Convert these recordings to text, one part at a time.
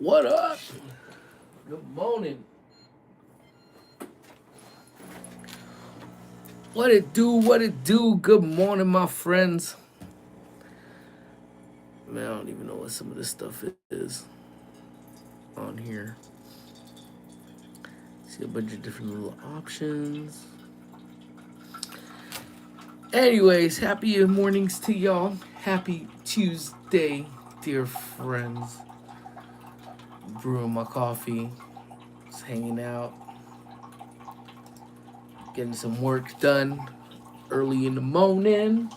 What up? Good morning. What it do? What it do? Good morning, my friends. Man, I don't even know what some of this stuff is on here. See a bunch of different little options. Anyways, happy mornings to y'all. Happy Tuesday, dear friends. Brewing my coffee, just hanging out, getting some work done early in the morning.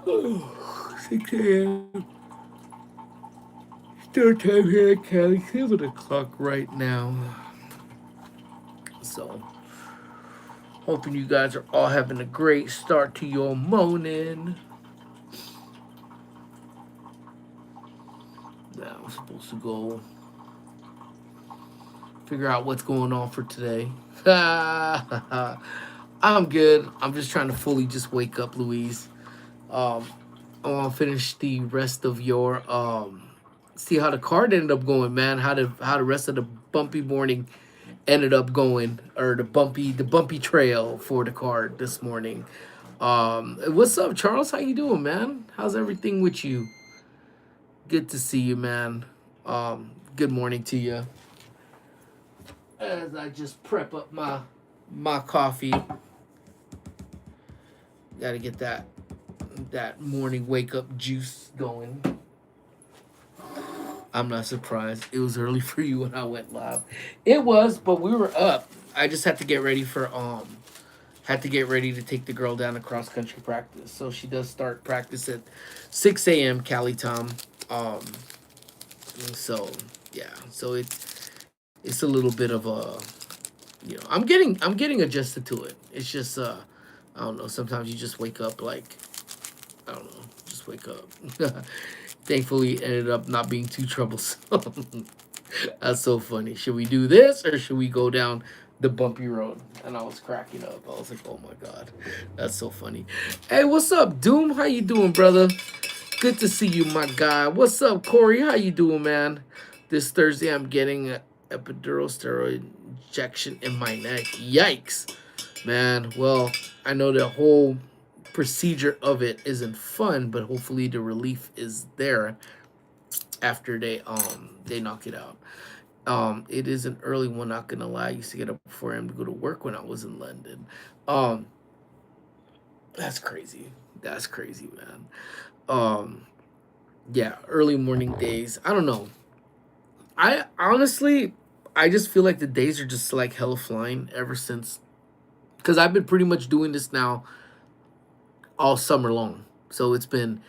6 a.m. Start time here at Cali, 7 o'clock right now. So, hoping you guys are all having a great start to your morning. Now, I'm supposed to go figure out what's going on for today. I'm good. I'm just trying to fully just wake up, Louise. Um, I want to finish the rest of your see how the card ended up going, man. How the rest of the bumpy morning ended up going, or the bumpy trail for the card this morning. What's up, Charles? How you doing, man? How's everything with you? Good to see you, man. Good morning to you. As I just prep up my coffee, got to get that morning wake up juice going. I'm not surprised. It was early for you when I went live. It was, but we were up. I just had to get ready for had to get ready to take the girl down to cross country practice. So she does start practice at 6 a.m. Cali time. So yeah, so it's a little bit of a, I'm getting adjusted to it. It's just I don't know. Sometimes you just wake up like, I don't know, just wake up. Thankfully, it ended up not being too troublesome. That's so funny. Should we do this or should we go down the bumpy road? And I was cracking up. I was like, oh my god, that's so funny. Hey, what's up, Doom? How you doing, brother? Good to see you, my guy. What's up, Corey? How you doing, man? This Thursday, I'm getting an epidural steroid injection in my neck. Yikes, man. Well, I know the whole procedure of it isn't fun, but hopefully the relief is there after they knock it out. It is an early one, not gonna lie. I used to get up before him to go to work when I was in London. Um, that's crazy. That's crazy, man. Um, yeah, early morning days. I don't know. I honestly, I just feel like the days are just like hella flying ever since, because I've been pretty much doing this now all summer long. So it's been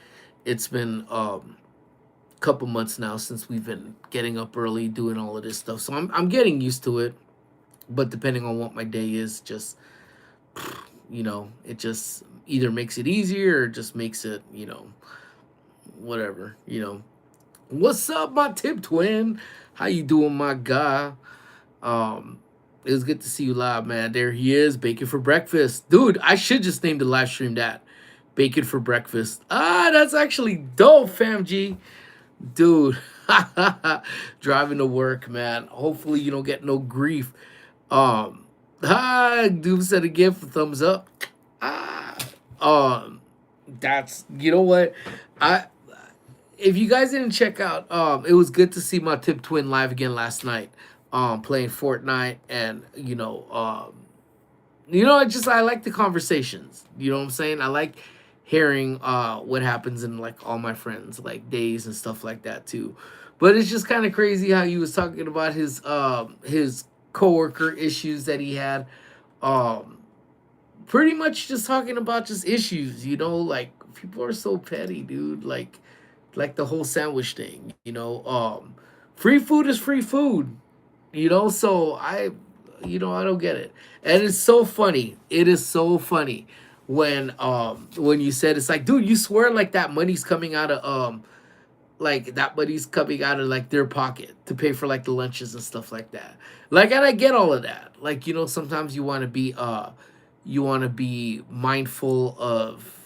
couple months now since we've been getting up early doing all of this stuff. So I'm getting used to it, but depending on what my day is, just it just either makes it easier or just makes it, whatever. What's up, my tip twin? How you doing, my guy? Um, it was good to see you live, man. There he is, bacon for breakfast. Dude, I should just name the live stream that. Bacon for breakfast. Ah, that's actually dope, fam G. Dude, driving to work, man. Hopefully you don't get no grief. Hi, Doom said again for thumbs up. Ah, um, that's, you know what, I if you guys didn't check out, it was good to see my tip twin live again last night, playing Fortnite, and I like the conversations. You know what I'm saying? I like hearing what happens in like all my friends like days and stuff like that too. But it's just kind of crazy how he was talking about his coworker issues that he had. Um Pretty much just talking about just issues, like people are so petty, dude. Like the whole sandwich thing. Free food is free food. So I don't get it. And it's so funny. It is so funny when you said, it's like, dude, you swear like that money's coming out of like their pocket to pay for like the lunches and stuff like that. Like, and I get all of that. Like, sometimes you want to be mindful of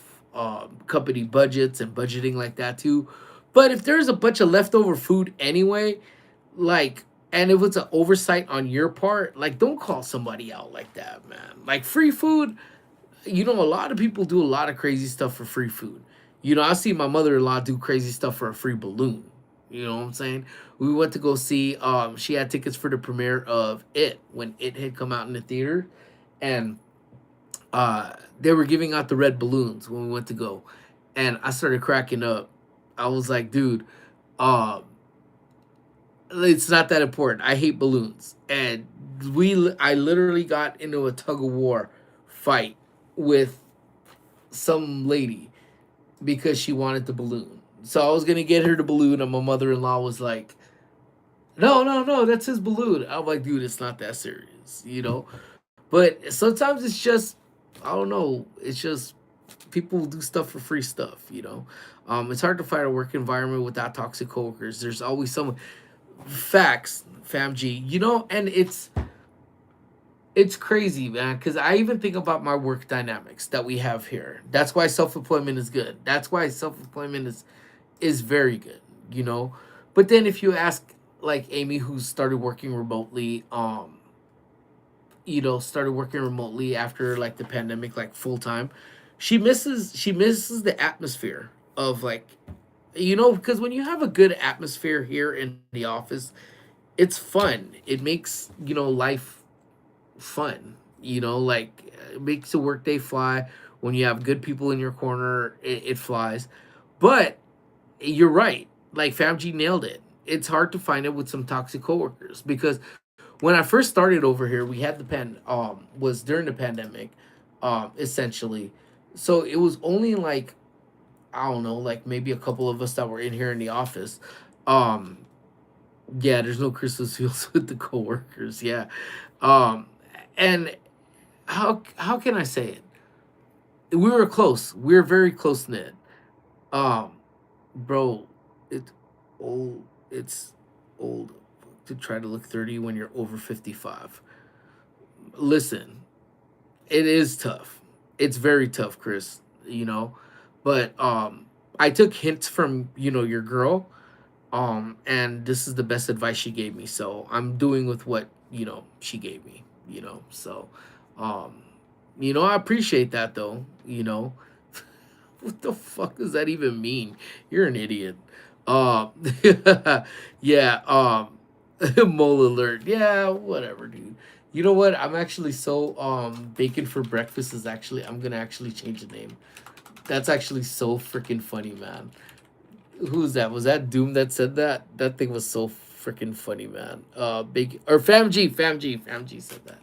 company budgets and budgeting like that too. But if there's a bunch of leftover food anyway, like, and if it's an oversight on your part, like, don't call somebody out like that, man. Like, free food, you know, a lot of people do a lot of crazy stuff for free food. You know, I see my mother-in-law do crazy stuff for a free balloon. You know what I'm saying? We went to go see, she had tickets for the premiere of It when It had come out in the theater, and they were giving out the red balloons when we went to go, and I started cracking up. I was like, dude, um, it's not that important. I hate balloons, and I literally got into a tug of war fight with some lady because she wanted the balloon. So I was gonna get her the balloon, and my mother in law was like, "No, no, no, that's his balloon." I'm like, "Dude, it's not that serious, you know." But sometimes it's just, I don't know. It's just people do stuff for free stuff, you know. It's hard to find a work environment without toxic coworkers. There's always someone. Facts, fam G. You know, and it's crazy, man, because I even think about my work dynamics that we have here. That's why self-employment is good. That's why self-employment is very good, you know. But then if you ask like Amy, who started working remotely, you know, started working remotely after like the pandemic, like full time, she misses the atmosphere of like, you know, because when you have a good atmosphere here in the office, it's fun. It makes, you know, life fun. You know, like it makes the workday fly. When you have good people in your corner, it flies. But you're right. Like FamG nailed it. It's hard to find it with some toxic coworkers because when I first started over here, we had the was during the pandemic, essentially. So it was only like, I don't know, like maybe a couple of us that were in here in the office. Um, yeah, there's no Christmas feels with the coworkers. Yeah. Um, and how can I say it? We were close. We were very close knit. Um, bro, it's old. It's old to try to look 30 when you're over 55. Listen, it is tough. It's very tough, Chris. You know, but I took hints from, you know, your girl. And this is the best advice she gave me. So I'm doing with what, you know, she gave me. You know, so um, you know, I appreciate that though. You know, what the fuck does that even mean? You're an idiot. Um, yeah. Mole alert. Yeah, whatever, dude. You know what? I'm actually so bacon for breakfast is actually I'm gonna actually change the name. That's actually so freaking funny, man. Who's that? Was that Doom that said that? That thing was so freaking funny, man. Big or Fam G said that.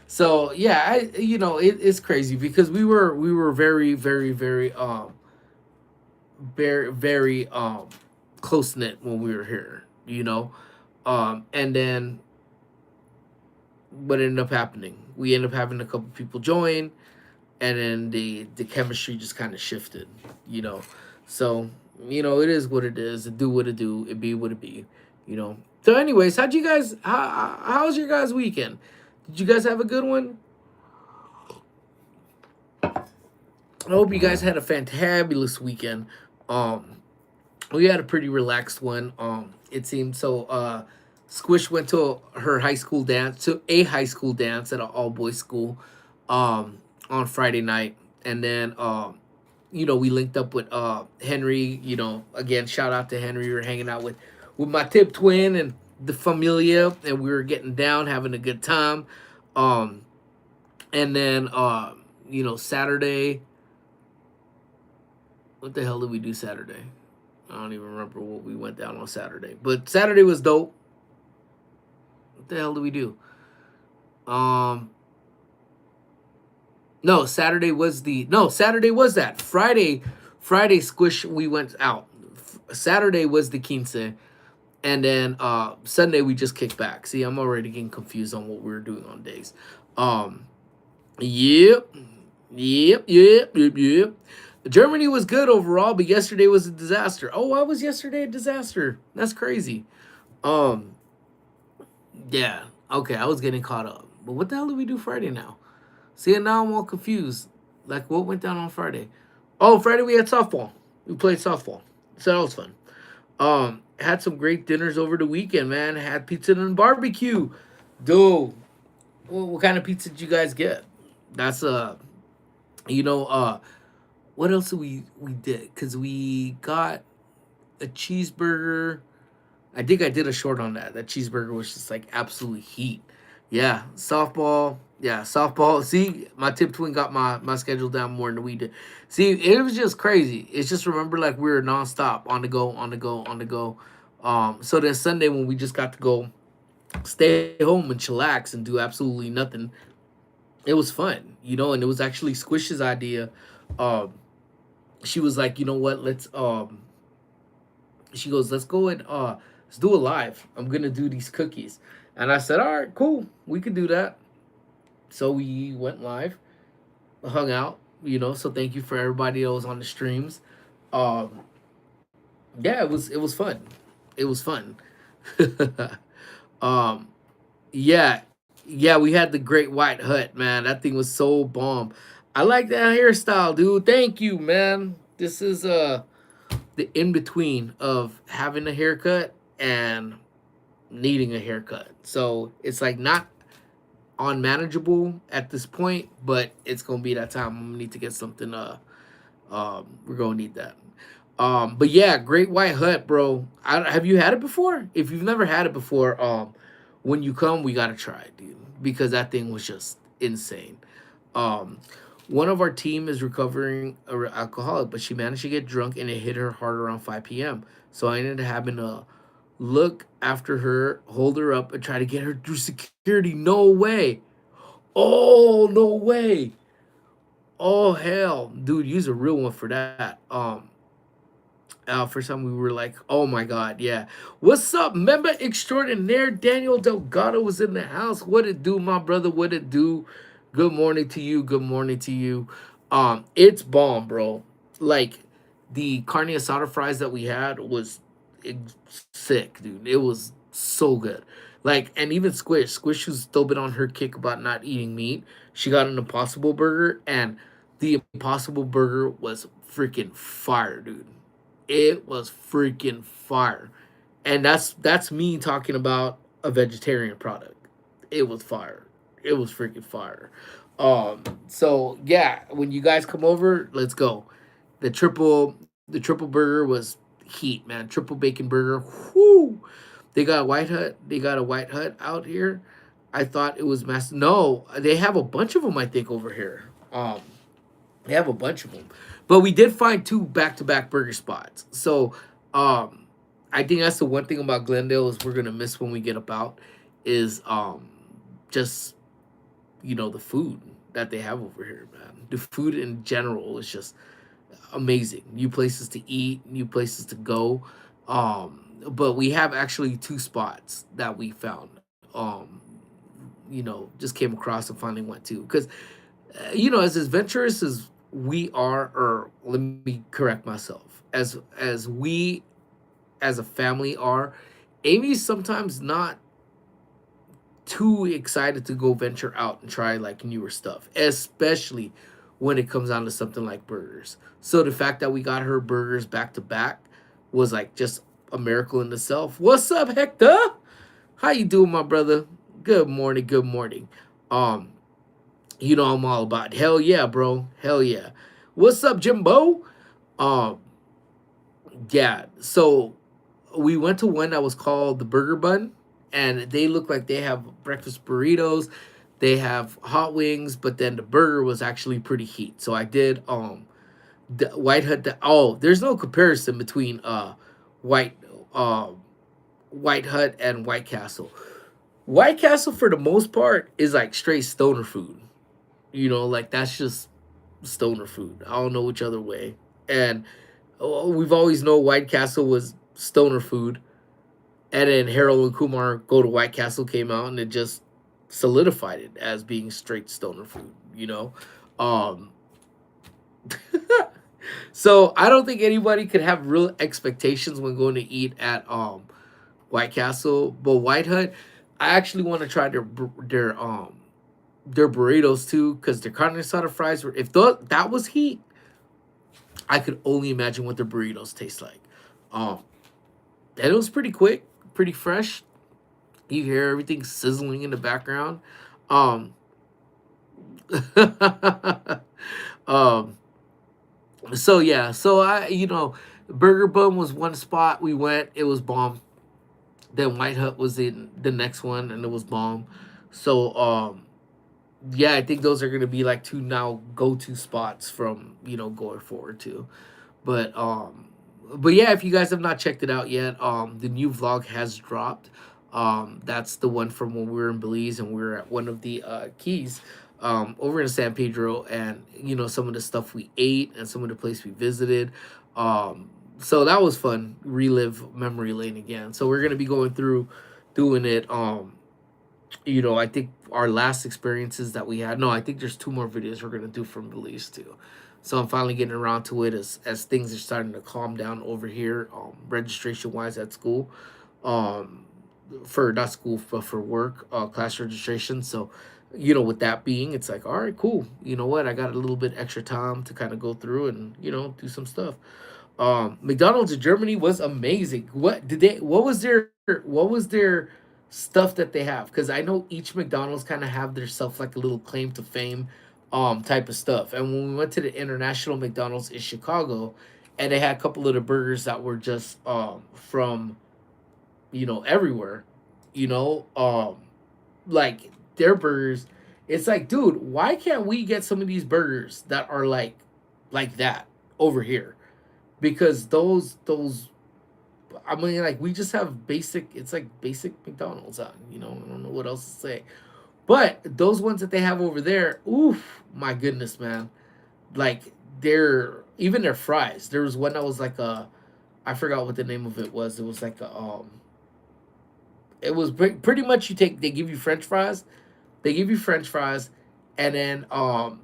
So yeah, I you know it's crazy because we were very close knit when we were here, you know, and then what ended up happening? We ended up having a couple people join, and then the chemistry just kind of shifted, you know. So you know it is what it is. It do what it do. It be what it be, you know. So, anyways, how'd you guys? How's your guys' weekend? Did you guys have a good one? I hope you guys had a fantabulous weekend. Um, we had a pretty relaxed one. It seemed so. Squish went to her high school dance, to a high school dance at an all boys school, on Friday night, and then you know, we linked up with Henry. You know, again, shout out to Henry. We were hanging out with my tip twin and the familia, and we were getting down, having a good time. Um, and then you know, Saturday. What the hell did we do Saturday? I don't even remember what we went down on Saturday. But Saturday was dope. What the hell did we do? Um Saturday was that. Friday Squish we went out. Saturday was the quince, and then Sunday we just kicked back. See, I'm already getting confused on what we were doing on days. Um yep. Yep. Germany was good overall, but yesterday was a disaster. Oh, why was yesterday a disaster? That's crazy. Um, yeah. Okay, I was getting caught up. But what the hell did we do Friday now? See, and now I'm all confused. Like, what went down on Friday? Oh, Friday we had softball. We played softball. So that was fun. Had some great dinners over the weekend, man. Had pizza and barbecue. Dude, what kind of pizza did you guys get? That's you know, what else did we did? Cause we got a cheeseburger. I think I did a short on that. That cheeseburger was just like absolute heat. Yeah, softball. Yeah, softball. See, my tip twin got my schedule down more than we did. See, it was just crazy. It's just remember like we were nonstop on the go, on the go, on the go. So then Sunday when we just got to go stay home and chillax and do absolutely nothing, it was fun, and it was actually Squish's idea. Um, she was like, you know what, she goes, let's go and let's do a live. I'm gonna do these cookies. And I said, all right, cool, we could do that. So we went live, hung out, so thank you for everybody that was on the streams. Um, yeah, it was fun. It was fun. um, yeah, yeah, we had the Great White Hut, man. That thing was so bomb. I like that hairstyle, dude. Thank you, man. This is the in between of having a haircut and needing a haircut. So it's like not unmanageable at this point, but it's gonna be that time. I'm gonna need to get something. We're gonna need that. But yeah, Great White Hut, bro. Have you had it before? If you've never had it before, when you come, we gotta try it, dude, because that thing was just insane. Um, One of our team is recovering a alcoholic, but she managed to get drunk and it hit her hard around 5 p.m. So I ended up having to look after her, hold her up, and try to get her through security. No way. Oh, no way. Oh, hell. Dude, use a real one for that. For some, we were like, oh my God, yeah. What's up, member extraordinaire? Daniel Delgado was in the house. What it do, my brother? What it do? Good morning to you. Good morning to you. It's bomb, bro. Like the carne asada fries that we had was sick, dude. It was so good. Like, and even Squish, who's still been on her kick about not eating meat, she got an Impossible Burger, and the Impossible Burger was freaking fire, dude. It was freaking fire. And that's me talking about a vegetarian product. It was fire. It was freaking fire. So yeah, when you guys come over, let's go. The triple burger was heat, man. Triple bacon burger. Whoo! They got a white hut. They got a white hut out here. I thought it was mass. No, they have a bunch of them. I think over here. They have a bunch of them, but we did find two back-to-back burger spots. So, um, I think that's the one thing about Glendale is we're gonna miss when we get up out is just the food that they have over here, man. The food in general is just amazing. New places to eat, new places to go. But we have actually two spots that we found. Just came across and finally went to because as adventurous as we are, or let me correct myself, as we as a family are, Amy's sometimes not too excited to go venture out and try like newer stuff, especially when it comes down to something like burgers. So the fact that we got her burgers back to back was like just a miracle in itself. What's up, Hector? How you doing, my brother? Good morning, good morning. Um, I'm all about it. Hell yeah, bro. Hell yeah. What's up, Jimbo? Um, yeah. So we went to one that was called the Burger Bun, and they look like they have breakfast burritos. They have hot wings, but then the burger was actually pretty heat. So I did the White Hut. There's no comparison between White uh White Hut and White Castle. White Castle for the most part is like straight stoner food. Like that's just stoner food. I don't know which other way. And we've always known White Castle was stoner food. And then Harold and Kumar Go to White Castle came out and it just solidified it as being straight stoner food. Um, so I don't think anybody could have real expectations when going to eat at White Castle. But White Hut, I actually want to try their burritos too, because their carne asada fries were, if that was heat, I could only imagine what their burritos taste like. Um, and it was pretty quick, pretty fresh. You hear everything sizzling in the background. Um, um, so yeah, so Burger Bun was one spot we went. It was bomb. Then White Hut was in the next one, and it was bomb. So yeah, I think those are gonna be like two now go to spots from going forward too. But yeah, if you guys have not checked it out yet, the new vlog has dropped. That's the one from when we were in Belize and we were at one of the keys over in San Pedro, and some of the stuff we ate and some of the place we visited. So that was fun. Relive memory lane again. So we're gonna be going through doing it. I think our last experiences that we had. No, I think there's two more videos we're gonna do from Belize too. So I'm finally getting around to it as things are starting to calm down over here, registration wise at school, um, for not school but for work, class registration. So, with that being, it's like, all right, cool. You know what? I got a little bit extra time to kind of go through and do some stuff. McDonald's in Germany was amazing. What was their stuff that they have? Because I know each McDonald's kind of have their self like a little claim to fame type of stuff. And when we went to the international McDonald's in Chicago, and they had a couple of the burgers that were just from everywhere, you know, like their burgers, it's like, dude, why can't we get some of these burgers that are like that over here? Because those I mean, like, we just have basic, it's like basic McDonald's on, I don't know what else to say. But those ones that they have over there, oof, my goodness, man. Like, they're even their fries. There was one that was like a, I forgot what the name of it was. It was like a it was pretty much, they give you French fries. They give you French fries, and then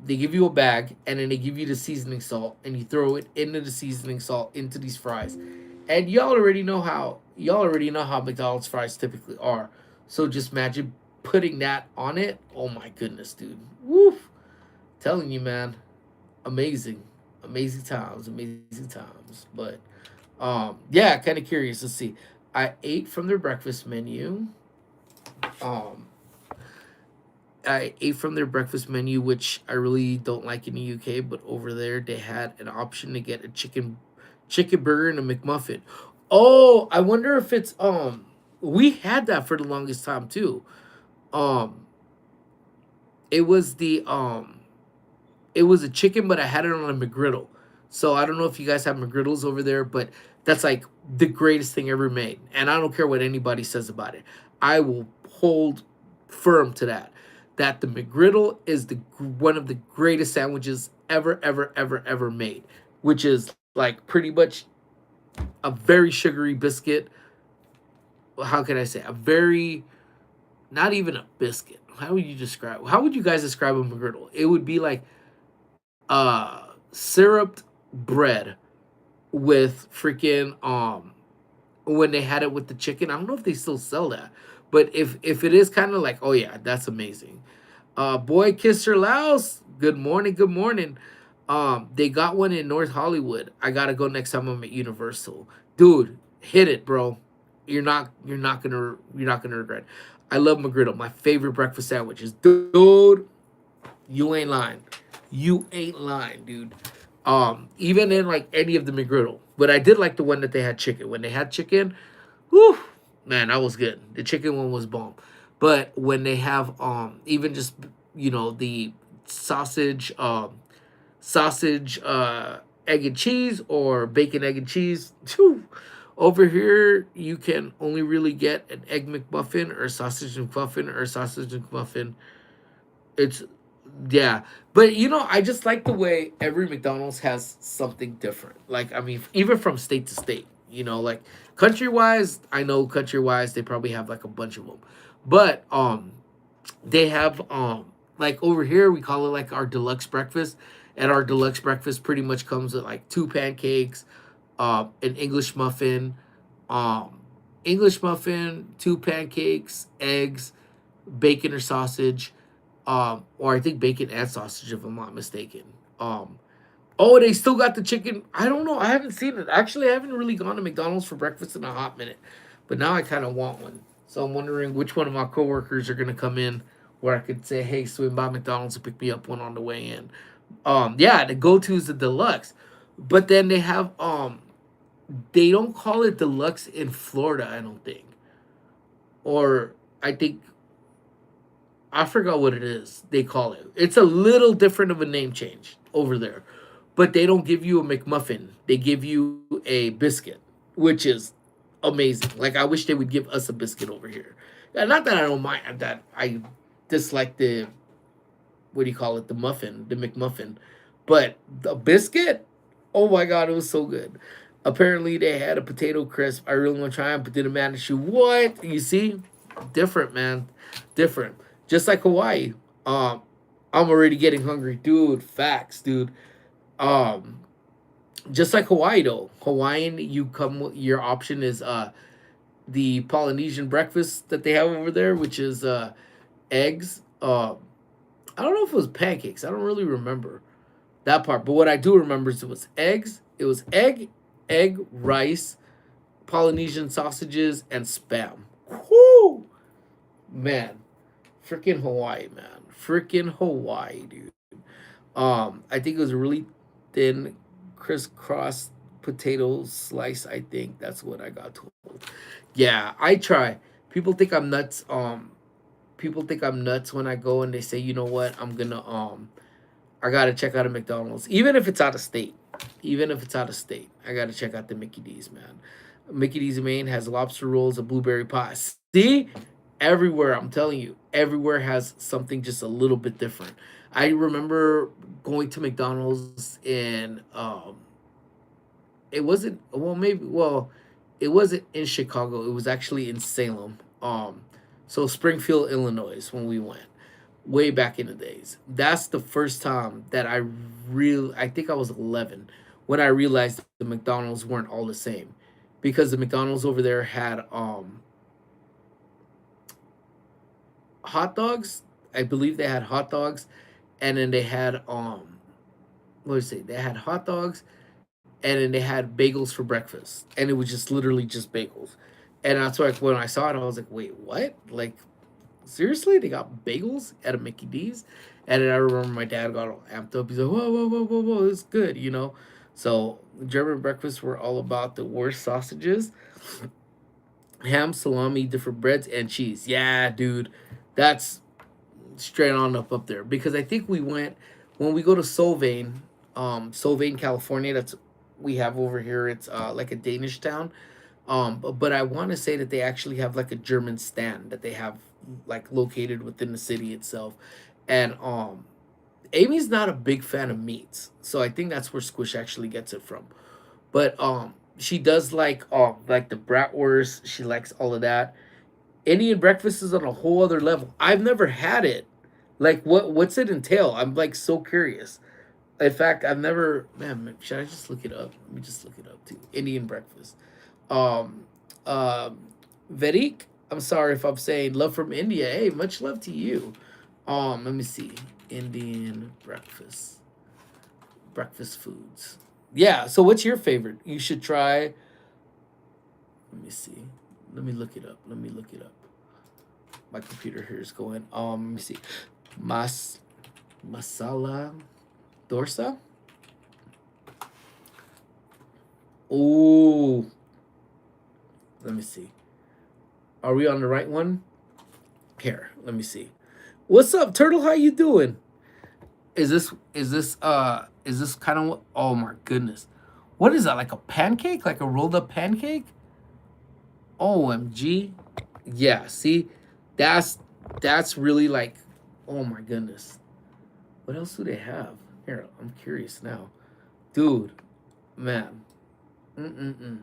they give you a bag, and then they give you the seasoning salt, and you throw it into the seasoning salt into these fries. And y'all already know how McDonald's fries typically are. So just imagine putting that on it. Oh my goodness, dude. Woof. Telling you, man. Amazing. Amazing times. Amazing times. But yeah, kind of curious. Let's see. I ate from their breakfast menu. Um I ate from their breakfast menu, which I really don't like in the UK, but over there they had an option to get a chicken burger and a McMuffin. Oh, I wonder if it's we had that for the longest time too. Um it was the it was a chicken, but I had it on a McGriddle. So I don't know if you guys have McGriddles over there, but that's like the greatest thing ever made. And I don't care what anybody says about it. I will hold firm to that. That the McGriddle is the one of the greatest sandwiches ever, ever, ever, ever made. Which is like pretty much a very sugary biscuit. How can I say? A very, not even a biscuit. How would you describe? How would you guys describe a McGriddle? It would be like syruped bread with freaking when they had it with the chicken. I don't know if they still sell that, but if it is kind of like, oh yeah, that's amazing. Boy Kisser Laos, good morning, good morning. They got one in North Hollywood. I gotta go next time I'm at Universal. Dude, hit it, bro. You're not gonna regret. I love McGriddle. My favorite breakfast sandwiches. Dude, you ain't lying. You ain't lying, dude. Even in like any of the McGriddle. But I did like the one that they had chicken. When they had chicken, whew, man, that was good. The chicken one was bomb. But when they have even just the sausage, egg and cheese, or bacon, egg and cheese, phew, over here you can only really get an egg McMuffin or sausage McMuffin or sausage McMuffin. It's yeah, but I just like the way every McDonald's has something different. Like, I mean, even from state to state, like country wise, I know country wise they probably have like a bunch of them, but they have like over here we call it like our deluxe breakfast, and our deluxe breakfast pretty much comes with like two pancakes, an um, English muffin, two pancakes, eggs, bacon or sausage, or I think bacon and sausage if I'm not mistaken. Um, Oh, they still got the chicken. I don't know. I haven't seen it. Actually, I haven't really gone to McDonald's for breakfast in a hot minute. But now I kind of want one. So I'm wondering which one of my coworkers are gonna come in where I could say, "Hey, swing by McDonald's and pick me up one on the way in." Yeah, the go-to is the deluxe, but then they don't call it deluxe in Florida. I don't think, or I think I forgot what it is. They call it. It's a little different of a name change over there, but they don't give you a McMuffin. They give you a biscuit, which is amazing. Like I wish they would give us a biscuit over here. Not that I don't mind that I dislike the what do you call it, the muffin, the McMuffin, but the biscuit. Oh my god, it was so good. Apparently they had a potato crisp. I really want to try them, but didn't manage to. What you see? Different, man. Different. Just like Hawaii. Um, I'm already getting hungry, dude. Facts, dude. Um, just like Hawaii though. Hawaiian, you come. Your option is the Polynesian breakfast that they have over there, which is eggs. I don't know if it was pancakes. I don't really remember that part. But what I do remember is it was eggs. It was egg, rice, Polynesian sausages, and spam. Whoo! Man, freaking Hawaii, man. Freaking Hawaii, dude. I think it was a really thin, crisscross potato slice. I think that's what I got told. Yeah, I try. People think I'm nuts. People think I'm nuts when I go and they say, you know what, I gotta check out a McDonald's, even if it's out of state. Even if it's out of state, I gotta check out the Mickey D's, man. Mickey D's in Maine has lobster rolls, a blueberry pie. See, everywhere, I'm telling you, everywhere has something just a little bit different. I remember going to McDonald's in it wasn't it wasn't in Chicago. It was actually in Salem. So Springfield, Illinois, when we went way back in the days. That's the first time that I think I was 11 when I realized the McDonald's weren't all the same, because the McDonald's over there had hot dogs. I believe they had hot dogs, and then they had what did I say? They had hot dogs, and then they had bagels for breakfast, and it was just literally just bagels. And that's why when I saw it, I was like, "Wait, what? Like, seriously? They got bagels at a Mickey D's?" And then I remember my dad got all amped up. He's like, "Whoa, whoa, whoa, whoa, whoa! It's good, you know." So German breakfasts were all about the worst sausages, ham, salami, different breads, and cheese. Yeah, dude, that's straight on up there. Because I think we went when we go to Solvang, California. That's we have over here. It's like a Danish town. But I want to say that they actually have like a German stand that they have like located within the city itself. And Amy's not a big fan of meats, so I think that's where Squish actually gets it from. But she does like the bratwurst. She likes all of that. Indian breakfast is on a whole other level. I've never had it. Like what's it entail? I'm like so curious. In fact, I've never. Man, should I just look it up? Let me just look it up too. Indian breakfast. Um, uh, Vedik, I'm sorry if I'm saying love from India. Hey, much love to you. Let me see. Indian breakfast foods. Yeah. So, what's your favorite? You should try. Let me see. Let me look it up. Let me look it up. My computer here is going. Let me see. Mas masala dorsa. Oh, let me see. Are we on the right one? Here, let me see. What's up, Turtle? How you doing? Is this kind of what? Oh my goodness, what is that? Like a pancake? Like a rolled up pancake? OMG. Yeah. See, that's that's really like. Oh my goodness. What else do they have? Here, I'm curious now, dude. Man. Mm-mm-mm.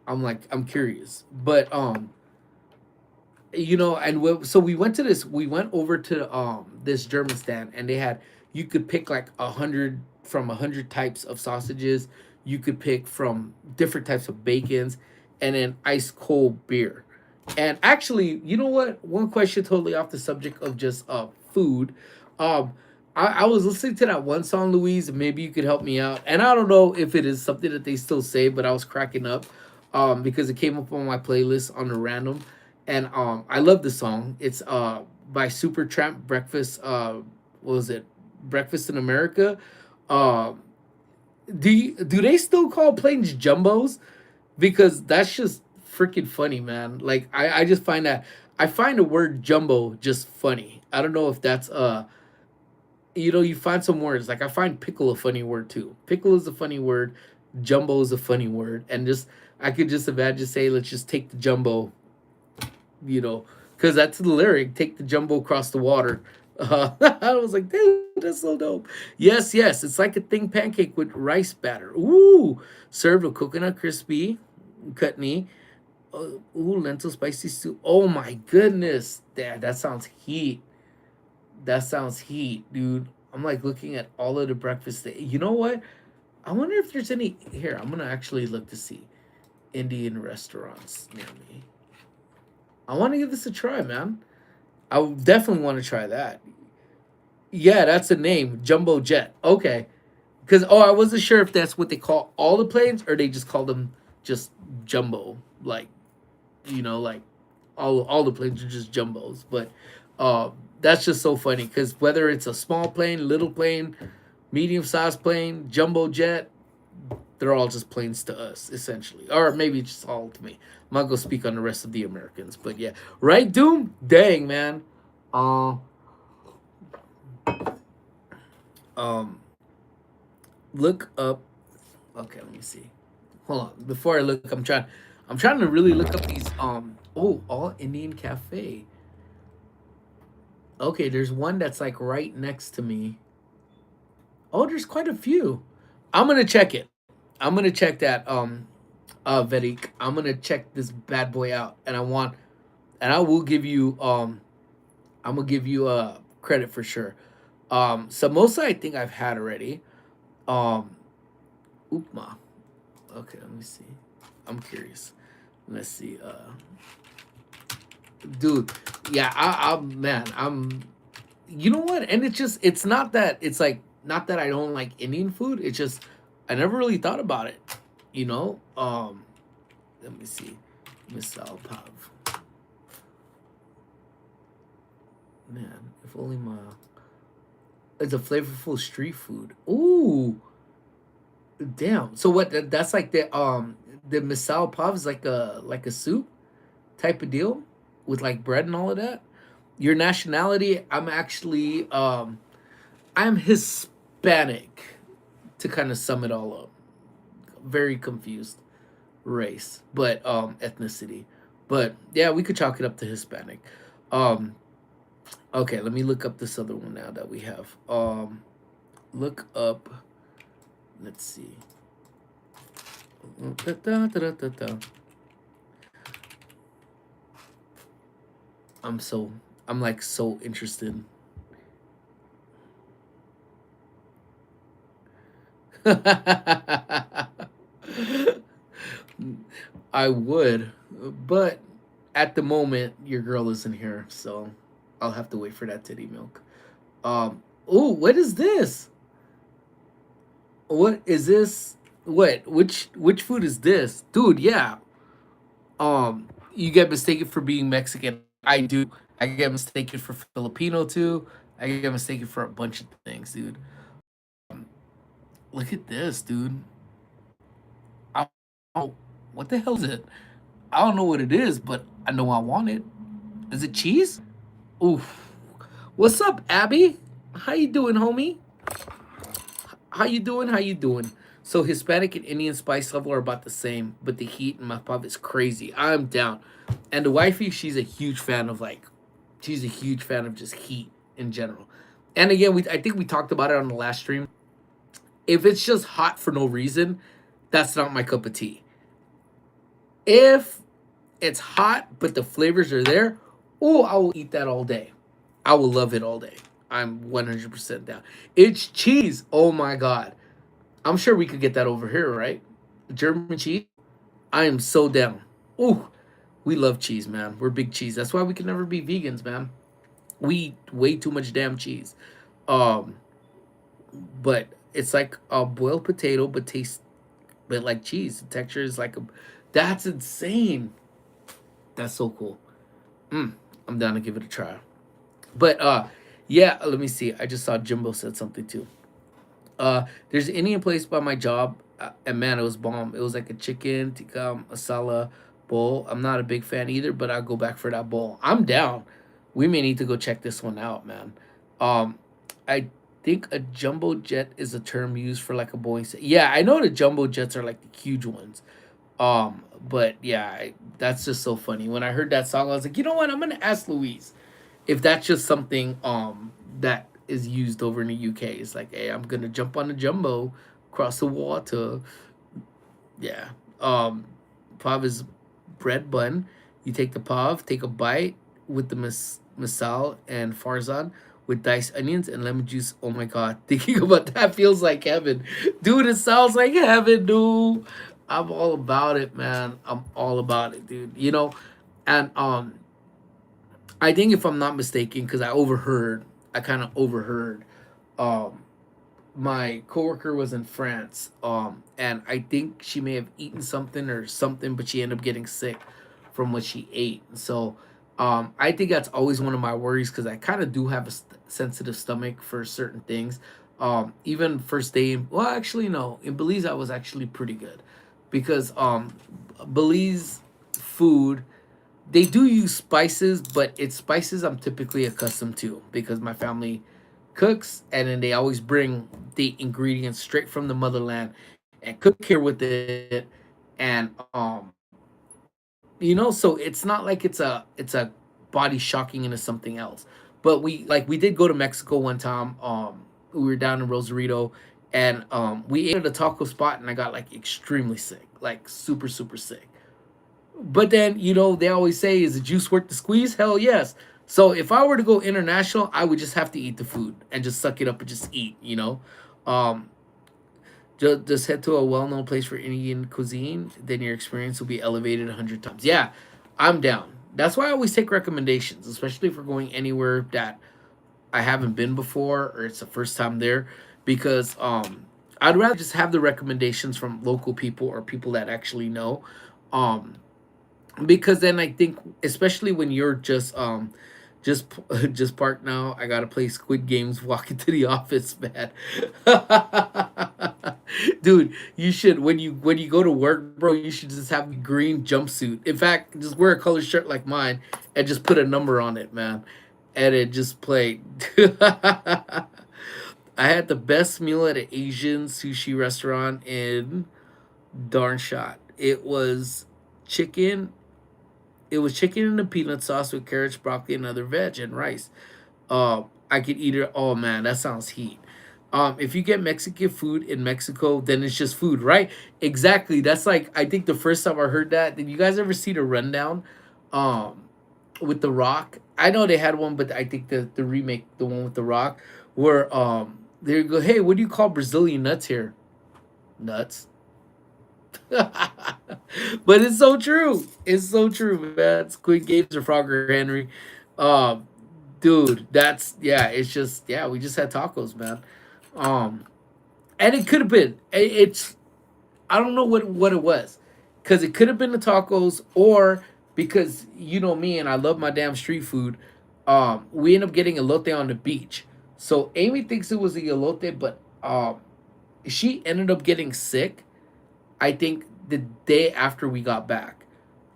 I'm curious, but and so we went over to this German stand, and they had you could pick like 100 types of sausages. You could pick from different types of bacons, and then ice cold beer. And actually, you know what? One question totally off the subject of just food. Um, I was listening to that one song, Louise, and maybe you could help me out. And I don't know if it is something that they still say, but I was cracking up because it came up on my playlist on a random. And I love the song. It's by Supertramp, Breakfast, what was it? Breakfast in America. Um do they still call planes jumbos? Because that's just freaking funny, man. Like I just find that I find the word jumbo just funny. I don't know if that's you find some words like I find pickle a funny word too. Pickle is a funny word, jumbo is a funny word, and just I could just imagine say let's just take the jumbo, you know, because that's the lyric. Take the jumbo across the water. I was like, dude, that's so dope. Yes, yes, it's like a thin pancake with rice batter. Ooh, served with coconut crispy chutney. Ooh, lentil spicy soup. Oh my goodness, that sounds heat. That sounds heat, dude. I'm like looking at all of the breakfast. You know what? I wonder if there's any here. I'm gonna actually look to see Indian restaurants near me. I want to give this a try, man. I would definitely want to try that. Yeah, that's the name, Jumbo Jet. Okay, because I wasn't sure if that's what they call all the planes or they just call them just jumbo, like like all the planes are just jumbos. But that's just so funny because whether it's a small plane, little plane, medium sized plane, jumbo jet, they're all just planes to us essentially, or maybe just all to me. I'm not gonna speak on the rest of the Americans, but yeah, right, Doom. Dang, man. Uh, um, look up. Okay, let me see. Hold on. Before I look, I'm trying to really look up these. Oh, all Indian cafe. Okay, there's one that's like right next to me. Oh, there's quite a few. I'm gonna check it. I'm gonna check that. Vedic. I'm gonna check this bad boy out, and I will give you. I'm gonna give you credit for sure. Samosa, I think I've had already. Um, Upma. Okay, let me see. I'm curious. Let's see. Dude, yeah, man, I'm. You know what? And it's not that it's like not that I don't like Indian food. It's just I never really thought about it. You know. Let me see. Misal Pav. Man, if only my. It's a flavorful street food. Ooh, damn. So what? That's like the misal pav is like a soup type of deal with like bread and all of that. Your nationality? I'm actually I'm Hispanic to kind of sum it all up. Very confused race, but ethnicity. But yeah, we could chalk it up to Hispanic. Um okay, let me look up this other one now that we have. Look up, let's see. Da, da, da, da, da. I'm so I'm like so interested. I would, but at the moment your girl isn't here, so I'll have to wait for that titty milk. Oh, what is this? What is this? What? Which food is this? Dude, yeah. You get mistaken for being Mexican. I do. I get mistaken for Filipino too. I get mistaken for a bunch of things, dude. Look at this, dude. I, oh, what the hell is it? I don't know what it is, but I know I want it. Is it cheese? Oof. What's up, Abby? How you doing, homie? How you doing? How you doing? So Hispanic and Indian spice level are about the same, but the heat in my pub is crazy. I'm down. And the wifey, she's a huge fan of just heat in general. And again, I think we talked about it on the last stream. If it's just hot for no reason, that's not my cup of tea. If it's hot but the flavors are there, oh, I will eat that all day. I will love it all day. I'm 100% down. It's cheese. Oh my god. I'm sure we could get that over here, right? German cheese. I am so down. Ooh, we love cheese, man. We're big cheese. That's why we can never be vegans, man. We eat way too much damn cheese. Um, but it's like a boiled potato, but tastes but like cheese. The texture is like a. That's insane. That's so cool. Mm, I'm down to give it a try. But yeah. Let me see. I just saw Jimbo said something too. There's an Indian place by my job, and man, it was bomb. It was like a chicken tikka masala bowl. I'm not a big fan either, but I'll go back for that bowl. I'm down. We may need to go check this one out, man. Um, I think a jumbo jet is a term used for like a Boeing. Yeah, I know the jumbo jets are like the huge ones. But yeah, that's just so funny. When I heard that song, I was like, you know what? I'm gonna ask Louise if that's just something that is used over in the UK. It's like, hey, I'm gonna jump on the jumbo, cross the water. Yeah. Pav is bread bun. You take the pav, take a bite with the masal and farzan with diced onions and lemon juice. Oh my god, thinking about that feels like heaven, dude. It sounds like heaven, dude. I'm all about it, man. I'm all about it, dude. And I think if I'm not mistaken, because I kind of overheard. Um, my coworker was in France, and I think she may have eaten something or something, but she ended up getting sick from what she ate. So, I think that's always one of my worries because I kind of do have a sensitive stomach for certain things. Even first day, well, actually, no, in Belize I was actually pretty good because Belize food they do use spices, but it's spices I'm typically accustomed to because my family cooks and then they always bring the ingredients straight from the motherland and cook here with it. And so it's not like it's a body shocking into something else. But we did go to Mexico one time. We were down in Rosarito and we ate at a taco spot and I got like extremely sick, like super super sick. But then, they always say, is the juice worth the squeeze? Hell yes. So if I were to go international, I would just have to eat the food and just suck it up and just eat. Um, just head to a well known place for Indian cuisine, then your experience will be elevated 100 times. Yeah, I'm down. That's why I always take recommendations, especially if we're going anywhere that I haven't been before or it's the first time there, because I'd rather just have the recommendations from local people or people that actually know. Um, because then I think, especially when you're just just parked now, I gotta play Squid Games. Walking to the office, man. Dude, you should when you go to work, bro. You should just have a green jumpsuit. In fact, just wear a colored shirt like mine and just put a number on it, man, and it just play. I had the best meal at an Asian sushi restaurant in Darnshot. Chicken it was chicken in a peanut sauce with carrots, broccoli, and other veg and rice. I could eat it. Oh man, that sounds heat. If you get Mexican food in Mexico, then it's just food, right? Exactly. That's like I think the first time I heard that. Did you guys ever see the rundown? Um, with the Rock. I know they had one, but I think the remake, the one with the Rock, where they go, hey, what do you call Brazilian nuts here? Nuts. But it's so true. It's so true, man. Squid Games or Frogger Henry. Um, dude, that's yeah. It's just yeah. We just had tacos, man. Um, and it could have been. It's I don't know what it was, because it could have been the tacos or because you know me and I love my damn street food. We end up getting elote on the beach. So Amy thinks it was a elote, but she ended up getting sick I think the day after we got back,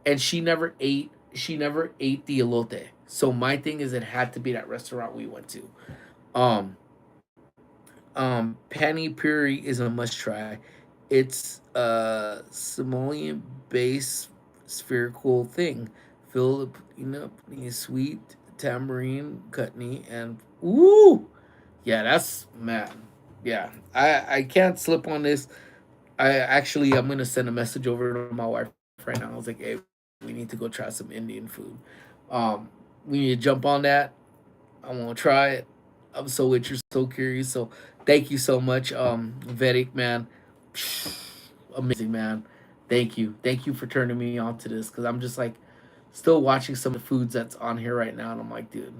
and she never ate the elote. So my thing is, it had to be that restaurant we went to. Um, Pani Puri is a must try. It's a Somalian based spherical thing filled with sweet tamarind chutney and ooh, yeah, that's man. Yeah, I can't slip on this. I'm gonna send a message over to my wife right now. I was like, hey, we need to go try some Indian food. Um, we need to jump on that. I want to try it. I'm so interested, so curious. So thank you so much, Vedic man. Amazing man. Thank you for turning me on to this because I'm just like still watching some of the foods that's on here right now, and I'm like, dude,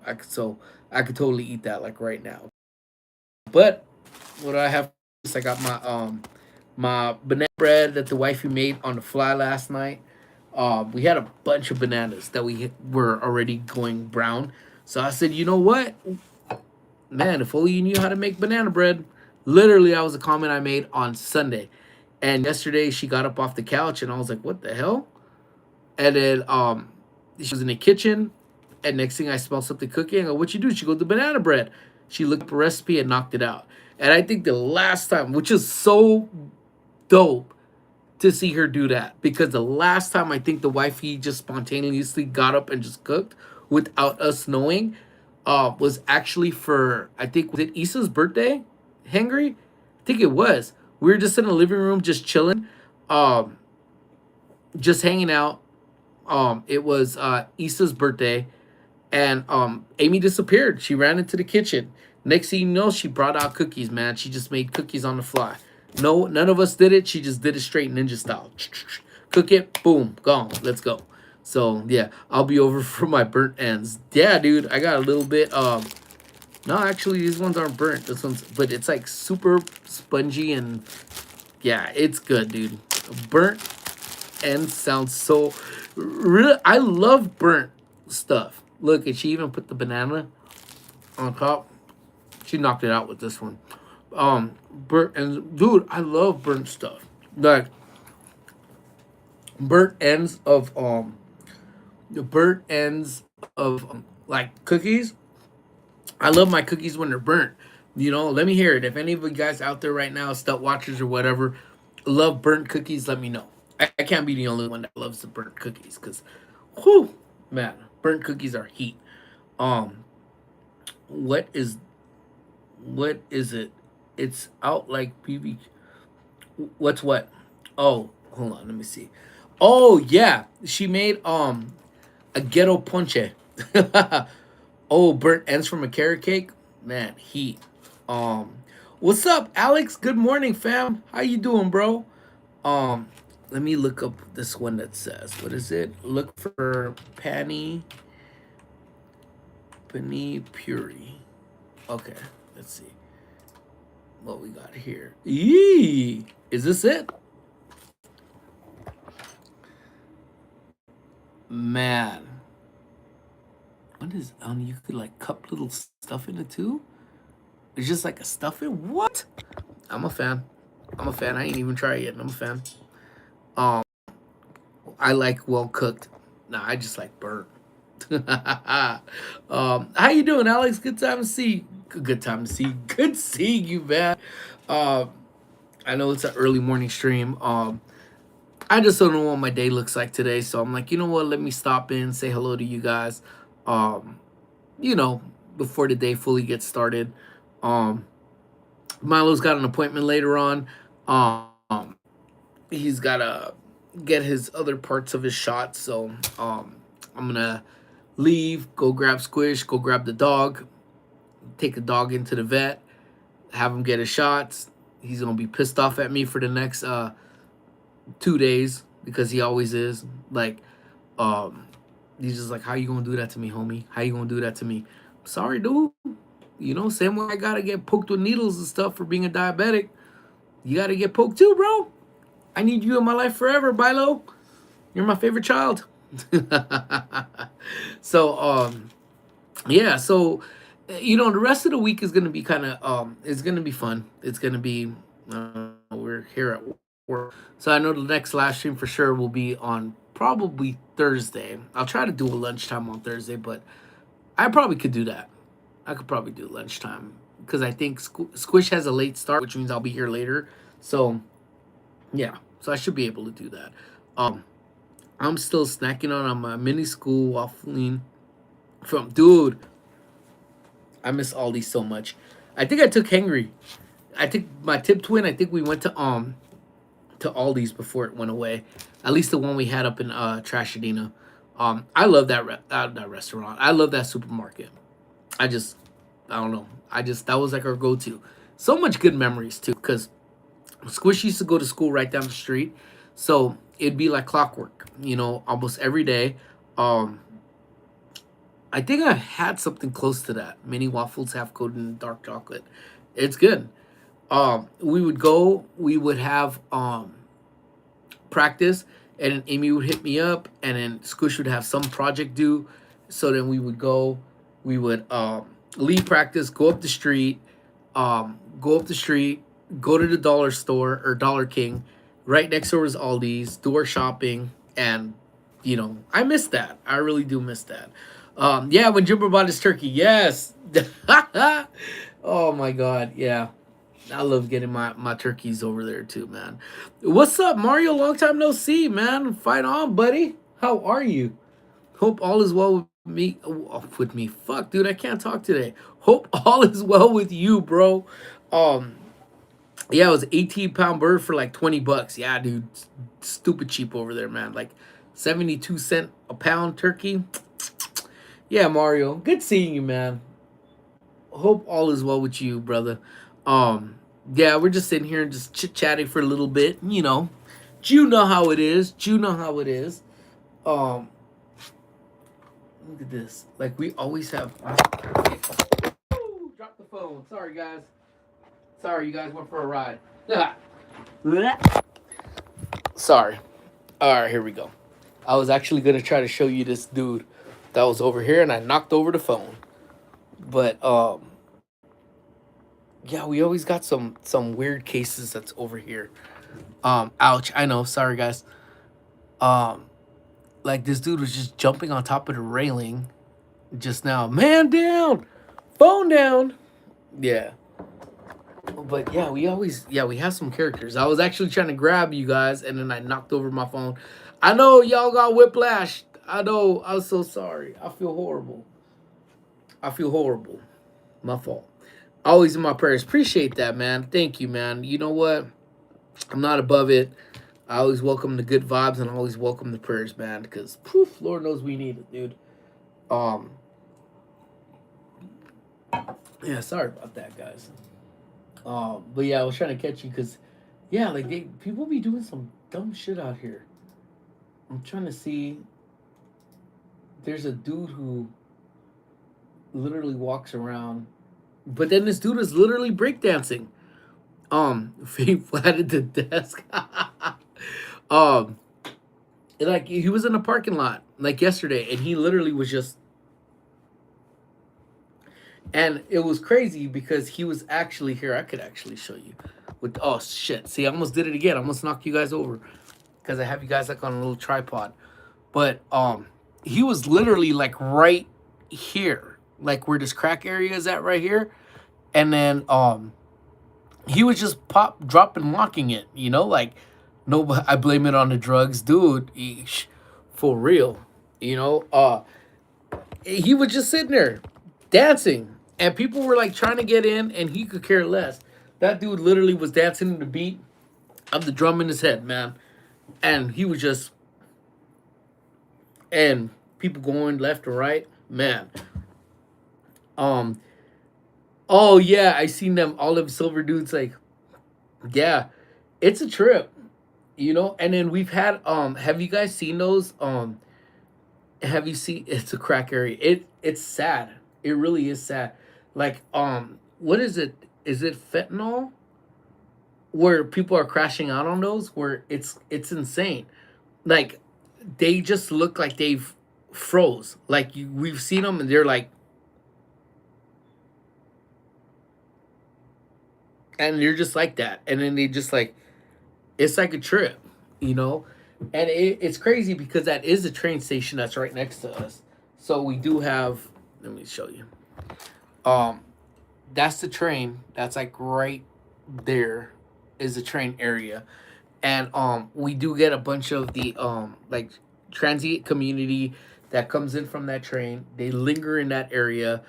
I could totally eat that like right now. But what I have is I got my banana bread that the wifey made on the fly last night. We had a bunch of bananas that we were already going brown. So I said, you know what, man, if only you knew how to make banana bread. Literally, that was a comment I made on Sunday. And yesterday she got up off the couch and I was like, what the hell? And then she was in the kitchen, and next thing I smelled something cooking. I go, what you do? She goes, the banana bread. She looked up a recipe and knocked it out. And I think the last time, which is so dope to see her do that, because the last time I think the wifey just spontaneously got up and just cooked without us knowing was actually for, I think, was it Issa's birthday? Hangry? I think it was. We were just in the living room just chilling, um, just hanging out. It was Issa's birthday, and Amy disappeared. She ran into the kitchen. Next thing you know, she brought out cookies, man. She just made cookies on the fly. No, none of us did it. She just did it straight ninja style. Cook it, boom, gone. Let's go. So yeah, I'll be over for my burnt ends. Yeah, dude, I got a little bit. No, actually, these ones aren't burnt. This one's, but it's like super spongy and yeah, it's good, dude. Burnt ends sounds so. Really, I love burnt stuff. Look, and she even put the banana on top. She knocked it out with this one. Burnt and dude, I love burnt stuff. Like burnt ends of the burnt ends of like cookies. I love my cookies when they're burnt. You know, let me hear it. If any of you guys out there right now, stealth watchers or whatever, love burnt cookies, let me know. I can't be the only one that loves the burnt cookies because, whew, man, burnt cookies are heat. Um, what is it? It's out like PB. What's what? Oh, hold on, let me see. Oh yeah, she made a ghetto ponche. Oh, burnt ends from a carrot cake. Man, heat. Um, what's up, Alex? Good morning, fam. How you doing, bro? Um, let me look up this one that says what is it? Look for Pani Puri. Okay, let's see what we got here. Yee, is this it? Man, what is you could like cup little stuff in it too? It's just like a stuffing. What? I'm a fan. I'm a fan. I ain't even tried it yet. I'm a fan. Um, I like well cooked. Nah, I just like burnt. How you doing, Alex? Good time to see. Good time to see. Good seeing you, man. Um, I know it's an early morning stream. I just don't know what my day looks like today, so I'm like, you know what? Let me stop in, say hello to you guys. Um, you know, before the day fully gets started. Um, Milo's got an appointment later on. Um, he's gotta get his other parts of his shot, so I'm gonna leave, go grab Squish, go grab the dog, take the dog into the vet, have him get his shots. He's gonna be pissed off at me for the next 2 days because he always is. Like, um, he's just like, "How you gonna do that to me, homie? How you gonna do that to me?" Sorry, dude. You know, same way I gotta get poked with needles and stuff for being a diabetic. You gotta get poked too, bro. I need you in my life forever, Bilo. You're my favorite child. So, yeah. So, you know, the rest of the week is gonna be kind of it's gonna be fun. It's gonna be we're here at work, so I know the next live stream for sure will be on probably Thursday. I'll try to do a lunchtime on Thursday, but I probably could do that. I could probably do lunchtime because I think Squish has a late start, which means I'll be here later. So yeah, so I should be able to do that. Um, I'm still snacking on my mini school waffling from dude. I miss Aldi so much. I think I took Henry. I think my tip twin. I think we went to Aldi's before it went away. At least the one we had up in Trashadina. I love that restaurant. I love that supermarket. I just I don't know. I just that was like our go to. So much good memories too, because Squish used to go to school right down the street, so it'd be like clockwork. You know, almost every day. Um, I think I had something close to that. Mini waffles, half coated in dark chocolate, It's good. We would go. We would have practice, and then Amy would hit me up, and then Squish would have some project due. So then we would go. We would leave practice, go up the street, go to the dollar store or Dollar King. Right next door is Aldi's. Do our shopping, and I miss that. I really do miss that. Yeah, when Jimbo bought his turkey, yes. Oh my god, yeah. I love getting my turkeys over there too, man. What's up, Mario? Long time no see, man. Fight on, buddy. How are you? Hope all is well with me. With me, fuck, dude. I can't talk today. Hope all is well with you, bro. Um, yeah, it was 18-pound bird for like $20. Yeah, dude, stupid cheap over there, man. Like 72 cent a pound turkey. Yeah, Mario. Good seeing you, man. Hope all is well with you, brother. Um, yeah, we're just sitting here and just chit chatting for a little bit. You know how it is. You know how it is. Um, Look at this. Like we always have. Ooh, drop the phone. Sorry, guys. Sorry, you guys went for a ride. Sorry. All right, here we go. I was actually gonna try to show you this dude that was over here, and I knocked over the phone. But yeah, we always got some weird cases that's over here. Ouch. I know. Sorry, guys. Um, like this dude was just jumping on top of the railing just now. Man down, phone down. Yeah. But yeah, we have some characters. I was actually trying to grab you guys, and then I knocked over my phone. I know y'all got whiplash. I know. I'm so sorry. I feel horrible. I feel horrible. My fault. Always in my prayers. Appreciate that, man. Thank you, man. You know what? I'm not above it. I always welcome the good vibes, and I always welcome the prayers, man. Because poof, Lord knows we need it, dude. Um, yeah, sorry about that, guys. But yeah, I was trying to catch you because, yeah, like people be doing some dumb shit out here. I'm trying to see. There's a dude who literally walks around, but then this dude is literally breakdancing. Feet flatted the desk. um, like he was in a parking lot like yesterday, and he literally was just, and it was crazy because he was actually here. I could actually show you. With oh shit, see, I almost did it again. I almost knocked you guys over because I have you guys like on a little tripod. But he was literally like right here, like where this crack area is at right here, and then he was just pop dropping walking it, like no, I blame it on the drugs, dude. For real, he was just sitting there dancing, and people were like trying to get in, and he could care less. That dude literally was dancing to the beat of the drum in his head, man, and he was just, and people going left and right, man. Um, oh yeah, I seen them all them silver dudes like, yeah, it's a trip. And then we've had have you guys seen those? Have you seen it's a crack area. It's sad. It really is sad. Like what is it? Is it fentanyl? Where people are crashing out on those where it's insane. Like they just look like they've froze. Like we've seen them and they're like, and you're just like that, and then they just like, it's like a trip, you know and it's crazy because that is a train station that's right next to us. So we do have, let me show you. um that's the train that's like right there is the train area. And we do get a bunch of the like transient community that comes in from that train. They linger in that area.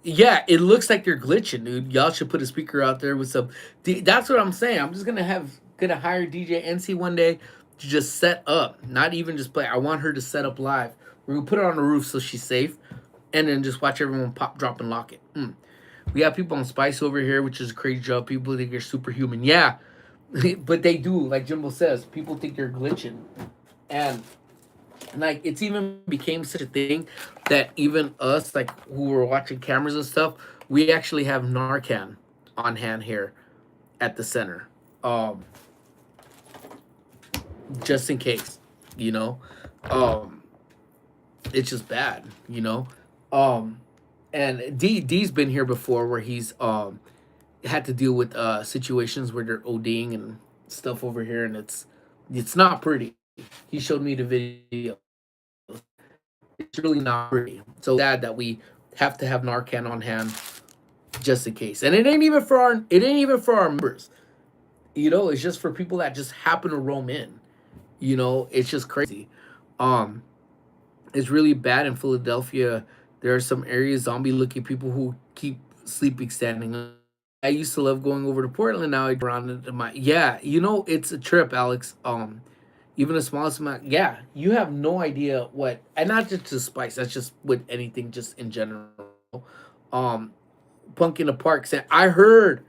Yeah, it looks like they're glitching, dude. Y'all should put a speaker out there with some. That's what I'm saying. I'm just gonna hire DJ NC one day to just set up, not even just play. I want her to set up live. We're gonna put her on the roof so she's safe, and then just watch everyone pop, drop, and lock it. We have people on Spice over here, which is a crazy job. People think they're superhuman. Yeah, but they do, like Jimbo says, people think they're glitching. And like it's even became such a thing that even us, like who were watching cameras and stuff, we actually have Narcan. on hand here at the center, um, just in case, you know. Um, it's just bad, you know. Um, and D's been here before where he's had to deal with situations where they're ODing and stuff over here, and it's not pretty. He showed me the video. It's really not pretty. So sad that we have to have Narcan on hand just in case. And it ain't even for our members. You know, it's just for people that just happen to roam in. You know, it's just crazy. Um, it's really bad in Philadelphia. There are some areas zombie looking people who keep sleeping standing up. I used to love going over to Portland. Now I around into my yeah. You know, it's a trip, Alex. Even the smallest amount. Yeah, you have no idea what, and not just the spice. That's just with anything, just in general. Um, Punk in the Park said, I heard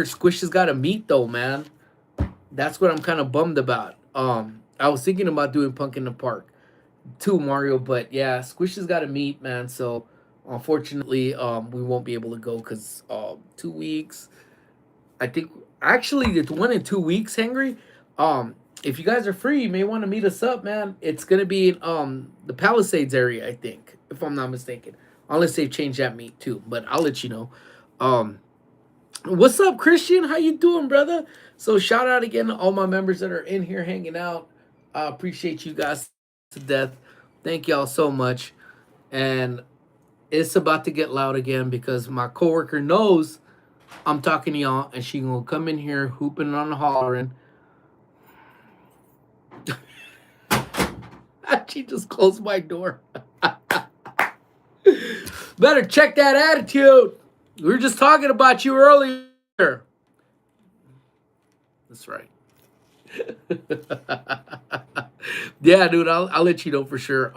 Squish has got a meet though, man. That's what I'm kind of bummed about. I was thinking about doing Punk in the Park too, Mario, but yeah, Squish has got to meet, man. So unfortunately, we won't be able to go because 2 weeks. I think actually it's 1 in 2 weeks, Henry. If you guys are free, you may want to meet us up, man. It's gonna be in the Palisades area, I think, if I'm not mistaken. Unless they've changed that meet too, but I'll let you know. Um, what's up, Christian? How you doing, brother? So shout out again to all my members that are in here hanging out. I appreciate you guys to death. Thank y'all so much. And it's about to get loud again because my coworker knows I'm talking to y'all, and she gonna come in here hooping and hollering. She just closed my door. Better check that attitude. We were just talking about you earlier. That's right. Yeah, dude, I'll let you know for sure.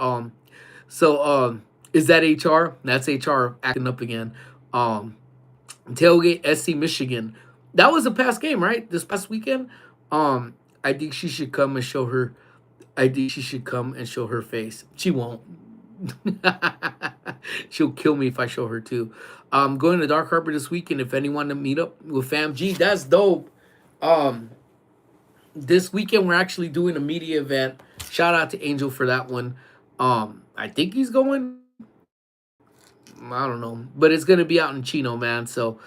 Is that HR? That's HR acting up again. Tailgate SC Michigan. That was a past game, right? This past weekend. I think she should come and show her. I think she should come and show her face. She won't. She'll kill me if I show her too. Going to Dark Harbor this weekend. If anyone to meet up with Fam G, that's dope. This weekend we're actually doing a media event. Shout out to Angel for that one. I think he's going. I don't know, but it's gonna be out in Chino, man. So,